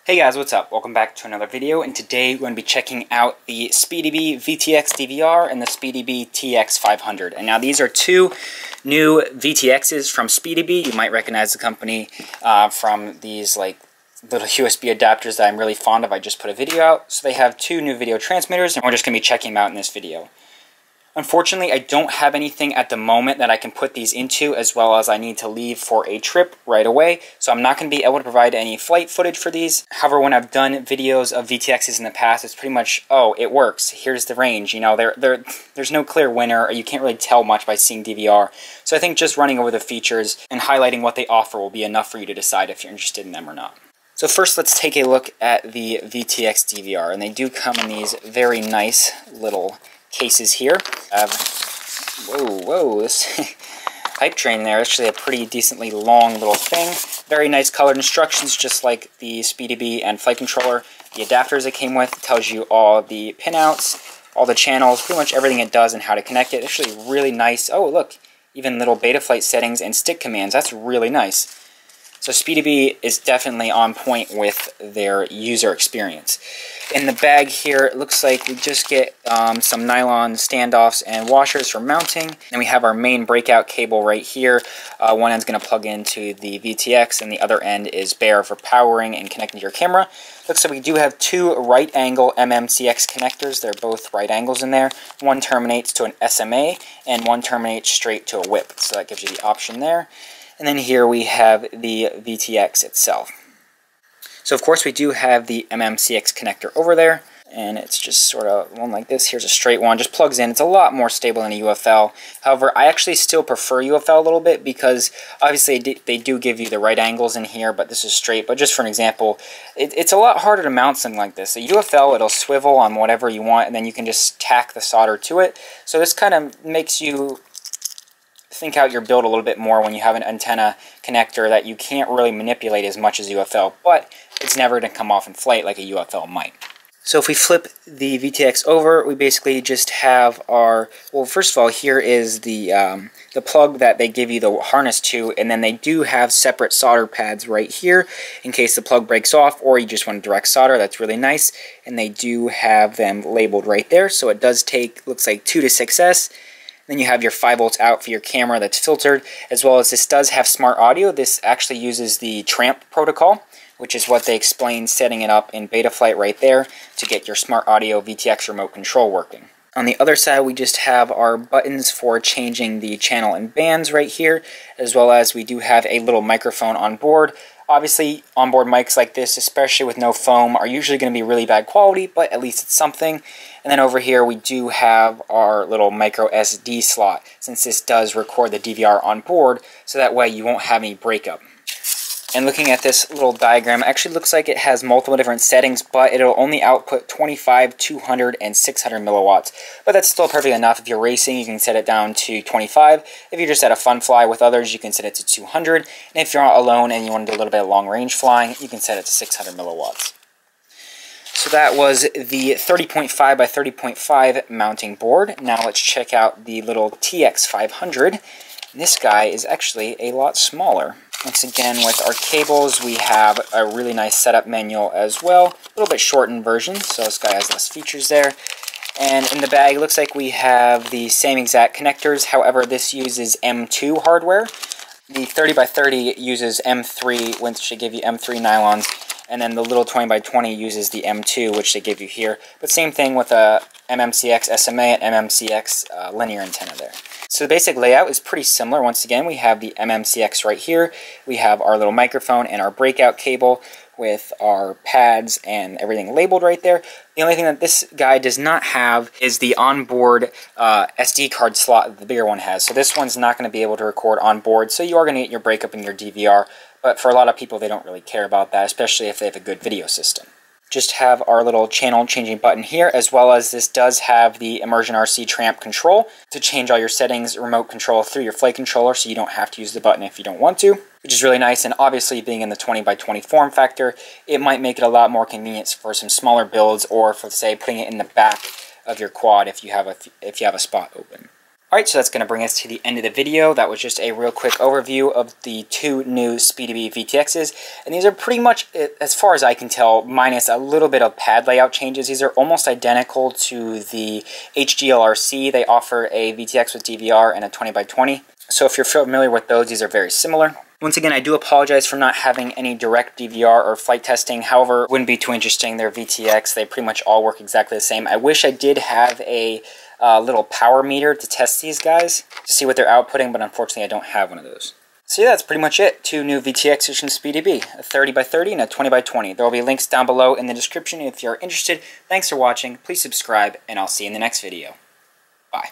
Hey guys, what's up? Welcome back to another video, and today we're going to be checking out the Speedybee VTX DVR and the Speedybee TX500. And now these are two new VTXs from Speedybee. You might recognize the company from these like little USB adapters that I'm really fond of. I just put a video out. So they have two new video transmitters, and we're just going to be checking them out in this video. Unfortunately, I don't have anything at the moment that I can put these into, as well as I need to leave for a trip right away, so I'm not going to be able to provide any flight footage for these. However, when I've done videos of VTXs in the past, it's pretty much, oh, it works, here's the range. You know, there's no clear winner, or you can't really tell much by seeing DVR. So I think just running over the features and highlighting what they offer will be enough for you to decide if you're interested in them or not. So first, let's take a look at the VTX DVR, and they do come in these very nice little cases here. Whoa, this hype train there, actually a pretty decently long little thing. Very nice colored instructions, just like the Speedybee and flight controller. The adapters it came with tells you all the pinouts, all the channels, pretty much everything it does and how to connect it. Actually really nice. Oh, look, even little Betaflight settings and stick commands. That's really nice. So Speedybee is definitely on point with their user experience. In the bag here, it looks like we just get some nylon standoffs and washers for mounting. And we have our main breakout cable right here. One end's going to plug into the VTX, and the other end is bare for powering and connecting to your camera. Looks like we do have two right angle MMCX connectors. They're both right angles in there. One terminates to an SMA, and one terminates straight to a whip. So that gives you the option there. And then here we have the VTX itself. So of course we do have the MMCX connector over there, and it's just sort of one like this. Here's a straight one, just plugs in. It's a lot more stable than a UFL. However, I actually still prefer UFL a little bit because obviously they do give you the right angles in here, but this is straight. But just for an example, it's a lot harder to mount something like this. A UFL, it'll swivel on whatever you want, and then you can just tack the solder to it. So this kind of makes you think out your build a little bit more when you have an antenna connector that you can't really manipulate as much as UFL, but it's never going to come off in flight like a UFL might. So if we flip the VTX over, we basically just have our, well, first of all, here is the plug that they give you the harness to, and then they do have separate solder pads right here in case the plug breaks off or you just want to direct solder. That's really nice, and they do have them labeled right there. So it does take, looks like 2 to 6S. Then you have your 5 volts out for your camera that's filtered, as well as this does have smart audio. This actually uses the TRAMP protocol, which is what they explain setting it up in Betaflight right there to get your smart audio VTX remote control working. On the other side, we just have our buttons for changing the channel and bands right here, as well as we do have a little microphone on board. Obviously, onboard mics like this, especially with no foam, are usually going to be really bad quality, but at least it's something. And then over here, we do have our little micro SD slot, since this does record the DVR on board, so that way you won't have any breakup. And looking at this little diagram, it actually looks like it has multiple different settings, but it'll only output 25, 200, and 600 milliwatts. But that's still perfectly enough. If you're racing, you can set it down to 25. If you're just at a fun fly with others, you can set it to 200. And if you're alone and you want to do a little bit of long range flying, you can set it to 600 milliwatts. So that was the 30.5 by 30.5 mounting board. Now let's check out the little TX500. This guy is actually a lot smaller. Once again, with our cables, we have a really nice setup manual as well. A little bit shortened version, so this guy has less features there. And in the bag, it looks like we have the same exact connectors. However, this uses M2 hardware. The 30 by 30 uses M3, which should give you M3 nylons. And then the little 20 by 20 uses the M2, which they give you here. But same thing with a MMCX SMA and MMCX linear antenna there. So the basic layout is pretty similar. Once again, we have the MMCX right here. We have our little microphone and our breakout cable with our pads and everything labeled right there. The only thing that this guy does not have is the onboard SD card slot that the bigger one has. So this one's not going to be able to record on board, so you are going to get your breakup in your DVR. But for a lot of people, they don't really care about that, especially if they have a good video system. Just have our little channel changing button here, as well as this does have the Immersion RC TRAMP control to change all your settings, remote control through your flight controller, so you don't have to use the button if you don't want to, which is really nice. And obviously, being in the 20 by 20 form factor, it might make it a lot more convenient for some smaller builds, or for, say, putting it in the back of your quad if you have a spot open. Alright, so that's going to bring us to the end of the video. That was just a real quick overview of the two new Speedybee VTXs. And these are pretty much, as far as I can tell, minus a little bit of pad layout changes. These are almost identical to the HDLRC. They offer a VTX with DVR and a 20x20. So if you're familiar with those, these are very similar. Once again, I do apologize for not having any direct DVR or flight testing. However, it wouldn't be too interesting. They're VTX. They pretty much all work exactly the same. I wish I did have a little power meter to test these guys to see what they're outputting, but unfortunately I don't have one of those. So yeah, that's pretty much it. Two new VTXs from Speedybee, a 30x30 and a 20x20. There will be links down below in the description if you're interested. Thanks for watching. Please subscribe, and I'll see you in the next video. Bye.